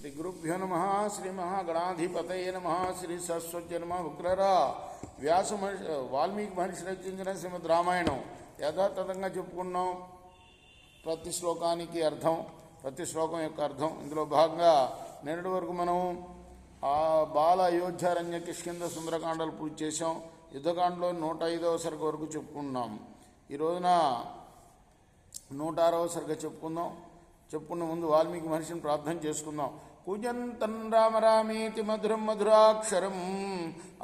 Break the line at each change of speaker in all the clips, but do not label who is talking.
శ్రీ గురుభ్యో నమ. శ్రీ మహాగణాధిపతయే నమ. శ్రీ సరస్వతి నమ. ఉగ్రరా వాల్మీకి మహర్షి రచించిన శ్రీమద్ రామాయణం యథాతథంగా చెప్పుకున్నాం. ప్రతి శ్లోకానికి అర్థం, ప్రతి శ్లోకం యొక్క అర్థం. ఇందులో భాగంగా నేటి వరకు మనం ఆ బాల అయోధ్యారణ్య కిష్కింధ సుందరకాండలు పూర్తి చేసాం. యుద్ధకాండలో 105వ సర్గ వరకు చెప్పుకున్నాం. ఈ రోజున 106వ సర్గ చెప్పుకునే ముందు వాల్మీకి మహర్షిని ప్రార్థన చేసుకుందాం. కూజంతం రామ రామేతి మధురం మధురాక్షరం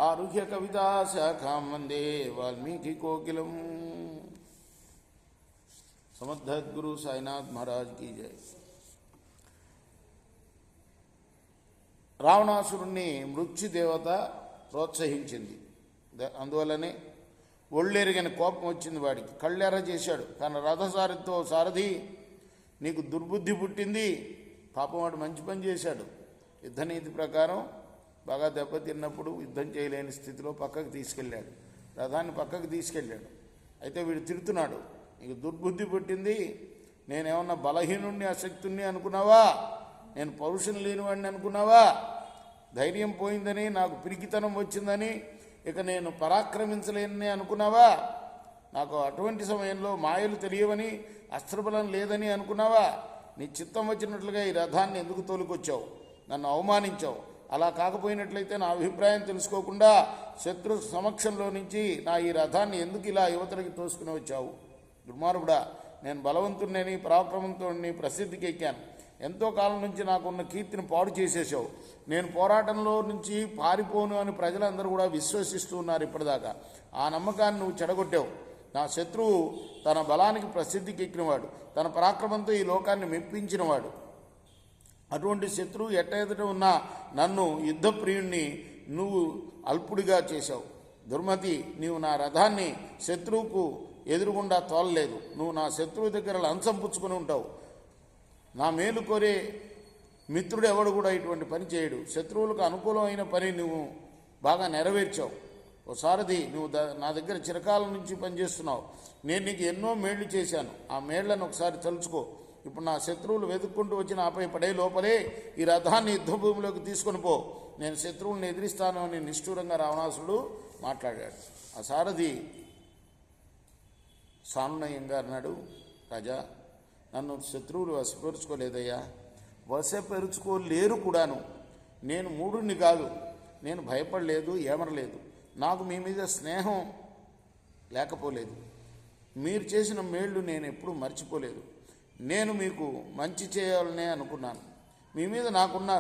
ఆరుహ్య కవితా శాఖాం వందే వాల్మీకి కోకిలం. సమర్థద్గురు సాయినాథ్ మహారాజ్ కీ జై. రావణాసురుణ్ణి మృత్యుదేవత ప్రోత్సహించింది. అందువల్లనే ఒళ్ళెరిగిన కోపం వచ్చింది వాడికి. కళ్ళెర్ర చేశాడు. కానీ రథసారితో సారథి నీకు దుర్బుద్ధి పుట్టింది. పాపం వాడు మంచి పని చేశాడు. యుద్ధనీతి ప్రకారం బాగా దెబ్బతిన్నప్పుడు యుద్ధం చేయలేని స్థితిలో పక్కకు తీసుకెళ్ళాడు. రథాన్ని పక్కకు తీసుకెళ్ళాడు. అయితే వీడు తిడుతున్నాడు, నీకు దుర్బుద్ధి పుట్టింది. నేనేమన్నా బలహీనుణ్ణి అశక్తుణ్ణి అనుకున్నావా? నేను పౌరుషం లేనివాడిని అనుకున్నావా? ధైర్యం పోయిందని, నాకు పిరికితనం వచ్చిందని, ఇక నేను పరాక్రమించలేనని అనుకున్నావా? నాకు అటువంటి సమయంలో మాయలు తెలియవని, అస్త్రబలం లేదని అనుకున్నావా? నీ చిత్తం వచ్చినట్లుగా ఈ రథాన్ని ఎందుకు తోలుకొచ్చావు? నన్ను అవమానించావు. అలా కాకపోయినట్లయితే నా అభిప్రాయం తెలుసుకోకుండా శత్రు సమక్షంలో నుంచి నా ఈ రథాన్ని ఎందుకు ఇలా యువతలకి తోసుకుని వచ్చావు? దుర్మార్గుడా, నేను బలవంతుడిని, పరాక్రమంతోని ప్రసిద్ధికి ఎక్కాను. ఎంతో కాలం నుంచి నాకున్న కీర్తిని పాడు చేసేసావు. నేను పోరాటంలో నుంచి పారిపోను అని ప్రజలందరూ కూడా విశ్వసిస్తూ ఉన్నారు ఇప్పటిదాకా. ఆ నమ్మకాన్ని నువ్వు చెడగొట్టావు. నా శత్రువు తన బలానికి ప్రసిద్ధికి ఎక్కినవాడు, తన పరాక్రమంతో ఈ లోకాన్ని మెప్పించినవాడు. అటువంటి శత్రువు ఎదుట ఉన్న నన్ను యుద్ధప్రియుణ్ణి నువ్వు అల్పుడిగా చేశావు. దుర్మతి, నీవు నా రథాన్ని శత్రువుకు ఎదురుగుండా తోలలేదు. నువ్వు నా శత్రువు దగ్గర లంచం పుచ్చుకొని ఉంటావు. నా మేలు కోరే మిత్రుడు ఎవడు కూడా ఇటువంటి పని చేయడు. శత్రువులకు అనుకూలమైన పని నువ్వు బాగా నెరవేర్చావు. ఓ సారథి, నువ్వు నా దగ్గర చిరకాలం నుంచి పనిచేస్తున్నావు. నేను నీకు ఎన్నో మేళ్లు చేశాను. ఆ మేళ్లను ఒకసారి తలుచుకో. ఇప్పుడు నా శత్రువులు వెతుక్కుంటూ వచ్చిన ఆపై పడే లోపలే ఈ రథాన్ని యుద్ధభూమిలోకి తీసుకొని పో. నేను శత్రువులను ఎదిరిస్తాను అని నిష్ఠూరంగా రావణాసురుడు మాట్లాడాడు. ఆ సారథి సానునయంగా అన్నాడు, రాజా, నన్ను శత్రువులు వశపరుచుకోలేదయ్యా. వశపరుచుకోలేరు కూడాను. నేను మూఢుణ్ణి కాదు. నేను భయపడలేదు, ఏమరలేదు. నాకు మీ మీద స్నేహం లేకపోలేదు. మీరు చేసిన మేళ్లు నేను ఎప్పుడూ మర్చిపోలేదు. నేను మీకు మంచి చేయాలనే అనుకున్నాను. మీ మీద నాకున్న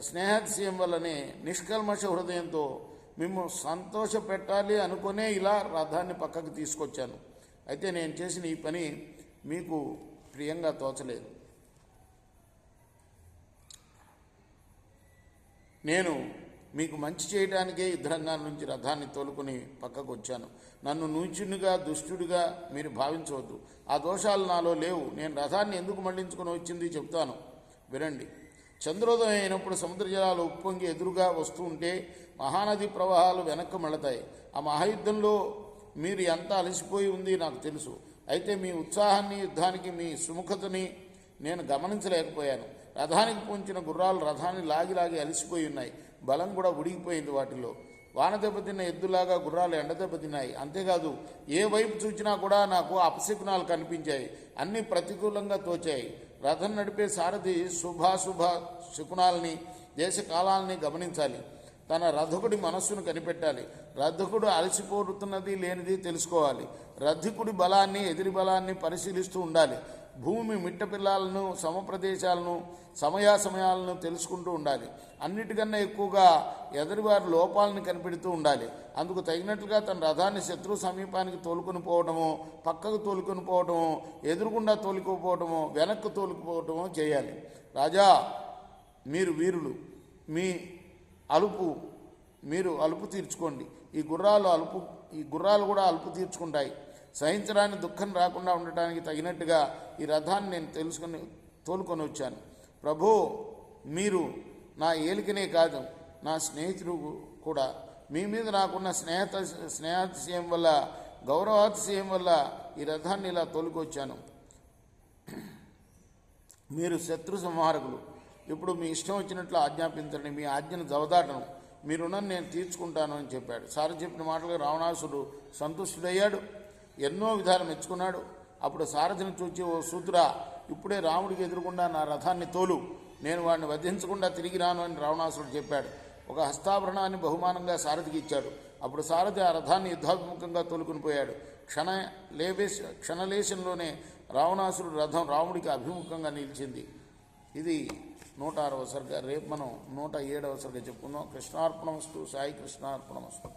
స్నేహాతిశయం వల్లనే నిష్కల్మష హృదయంతో మిమ్ము సంతోష పెట్టాలి అనుకునే ఇలా రథాన్ని పక్కకు తీసుకొచ్చాను. అయితే నేను చేసిన ఈ పని మీకు ప్రియంగా తోచలేదు. నేను మీకు మంచి చేయడానికే యుద్ధరంగాల నుంచి రథాన్ని తోలుకొని పక్కకు వచ్చాను. నన్ను నీచునిగా, దుష్టుడిగా మీరు భావించవద్దు. ఆ దోషాలు నాలో లేవు. నేను రథాన్ని ఎందుకు మళ్లించుకొని వచ్చింది చెప్తాను, వినండి. చంద్రోదయం అయినప్పుడు సముద్ర జలాలు ఉప్పొంగి ఎదురుగా వస్తూ ఉంటే మహానది ప్రవాహాలు వెనక్కి మళ్ళతాయి. ఆ మహాయుద్ధంలో మీరు ఎంత అలసిపోయి ఉంది నాకు తెలుసు. అయితే మీ ఉత్సాహాన్ని, యుద్ధానికి మీ సుముఖతని నేను గమనించలేకపోయాను. రథానికి పొంచిన గుర్రాలు రథాన్ని లాగి అలసిపోయి ఉన్నాయి. బలం కూడా ఉడిగిపోయింది వాటిలో. వాన దెబ్బతిన్న ఎద్దులాగా గుర్రాలు ఎండ దెబ్బతిన్నాయి. అంతేకాదు, ఏ వైపు చూచినా కూడా నాకు అపశకునాలు కనిపించాయి. అన్నీ ప్రతికూలంగా తోచాయి. రథం నడిపే సారథి శుభాశుభ శకునాలని, దేశకాలాలని గమనించాలి. తన రథకుడి మనస్సును కనిపెట్టాలి. రథకుడు అలసిపోతున్నది లేనిది తెలుసుకోవాలి. రథకుడి బలాన్ని, ఎదిరి బలాన్ని పరిశీలిస్తూ ఉండాలి. భూమి మిట్టపిల్లాలను, సమప్రదేశాలను, సమయాలను తెలుసుకుంటూ ఉండాలి. అన్నిటికన్నా ఎక్కువగా ఎదురువారి లోపాలను కనిపెడుతూ ఉండాలి. అందుకు తగినట్లుగా తన రథాన్ని శత్రు సమీపానికి తోలుకొని పోవడమో, పక్కకు తోలుకొని పోవడమో, ఎదురుగుండా తోలుకుపోవడమో, వెనక్కు తోలుకుపోవడమో చేయాలి. రాజా, మీరు వీరులు. మీరు అలుపు తీర్చుకోండి. ఈ గుర్రాలు కూడా అలుపు తీర్చుకుంటాయి. సహించడానికి దుఃఖం రాకుండా ఉండటానికి తగినట్టుగా ఈ రథాన్ని నేను తోలుకొని వచ్చాను. ప్రభు, మీరు నా ఏలికనే కాదు, నా స్నేహితుడు కూడా. మీ మీద నాకున్న స్నేహాతిశయం వల్ల, గౌరవాతిశయం వల్ల ఈ రథాన్ని ఇలా తోలుకొచ్చాను. మీరు శత్రు సంహారకులు. ఇప్పుడు మీ ఇష్టం వచ్చినట్లు ఆజ్ఞాపించండి, మీ ఆజ్ఞను జవదాటను, మీ రుణం నేను తీర్చుకుంటాను అని చెప్పాడు. సారథి చెప్పిన మాటలకు రావణాసురుడు సంతుష్టుడయ్యాడు, ఎన్నో విధాలు మెచ్చుకున్నాడు. అప్పుడు సారథిని చూచి, ఓ సూతురా, ఇప్పుడే రాముడికి ఎదురుకుండా నా రథాన్ని తోలు, నేను వాడిని వధించకుండా తిరిగి రాను అని రావణాసురుడు చెప్పాడు. ఒక హస్తాభరణాన్ని బహుమానంగా సారథికి ఇచ్చాడు. అప్పుడు సారథి ఆ రథాన్ని యుద్ధాభిముఖంగా తోలుకుని పోయాడు. క్షణలేశంలోనే రావణాసురుడు రథం రాముడికి అభిముఖంగా నిలిచింది. ఇది 106వ సర్గ. రేపు మనం 107వ సర్గ చెప్పుకుందాం. కృష్ణార్పణమస్తు. సాయి కృష్ణార్పణమస్తు.